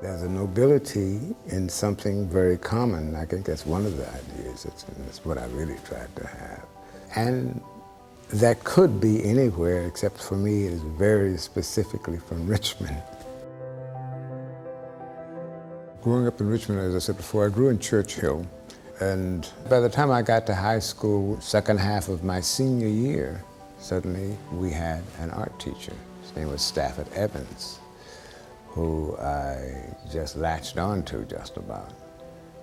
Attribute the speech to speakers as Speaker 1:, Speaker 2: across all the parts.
Speaker 1: There's a nobility in something very common. I think that's one of the ideas. It's what I really tried to have. And that could be anywhere, except for me, it is very specifically from Richmond. Growing up in Richmond, as I said before, I grew in Churchill. And by the time I got to high school, second half of my senior year, suddenly we had an art teacher. His name was Stafford Evans, who I just latched on to just about.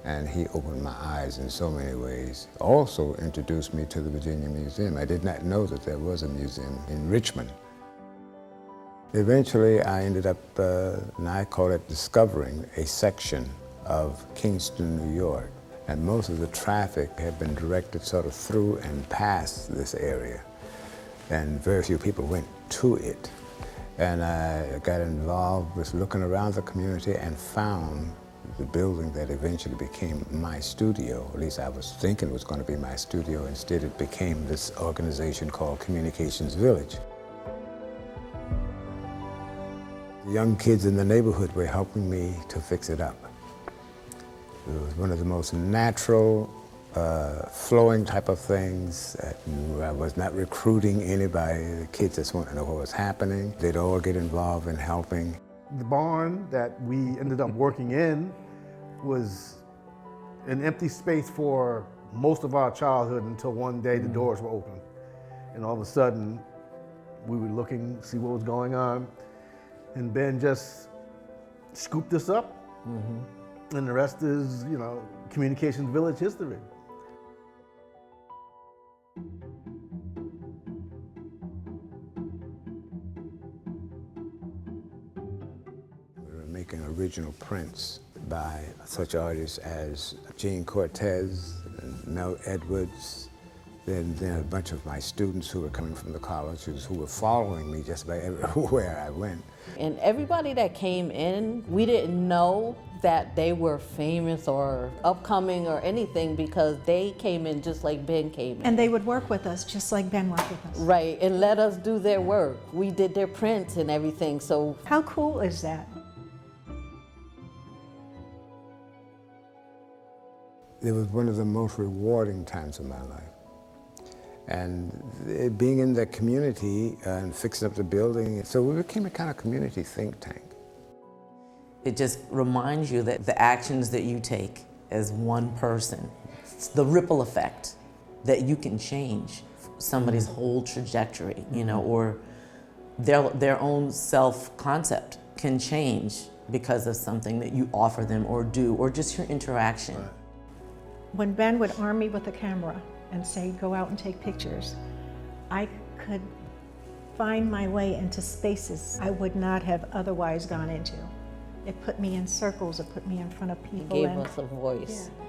Speaker 1: And he opened my eyes in so many ways. Also introduced me to the Virginia Museum. I did not know that there was a museum in Richmond. Eventually I ended up, and I call it discovering a section of Kingston, New York. And most of the traffic had been directed sort of through and past this area. And very few people went to it. And I got involved with looking around the community and found the building that eventually became my studio. At least I was thinking it was going to be my studio. Instead, it became this organization called Communications Village. The young kids in the neighborhood were helping me to fix it up. It was one of the most natural, flowing type of things. I was not recruiting anybody. The kids just wanted to know what was happening. They'd all get involved in helping.
Speaker 2: The barn that we ended up working in was an empty space for most of our childhood until one day the doors were open. And all of a sudden, we were looking to see what was going on. And Ben just scooped us up. And the rest is, you know, Communications Village history.
Speaker 1: We were making original prints by such artists as Jean Cortez and Mel Edwards. Then a bunch of my students who were coming from the colleges who were following me just about everywhere I went.
Speaker 3: And everybody that came in, we didn't know that they were famous or upcoming or anything because they came in just like Ben came in.
Speaker 4: And they would work with us just like Ben worked with us.
Speaker 3: Right, and let us do their work. We did their prints and everything, so.
Speaker 4: How cool is that?
Speaker 1: It was one of the most rewarding times of my life. And being in the community and fixing up the building, so we became a kind of community think tank.
Speaker 5: It just reminds you that the actions that you take as one person, it's the ripple effect that you can change somebody's whole trajectory, you know, or their own self-concept can change because of something that you offer them or do, or just your interaction.
Speaker 1: Right.
Speaker 4: When Ben would arm me with a camera and say, go out and take pictures, I could find my way into spaces I would not have otherwise gone into. It put me in circles, it put me in front of people.
Speaker 3: It gave us a voice.
Speaker 4: Yeah.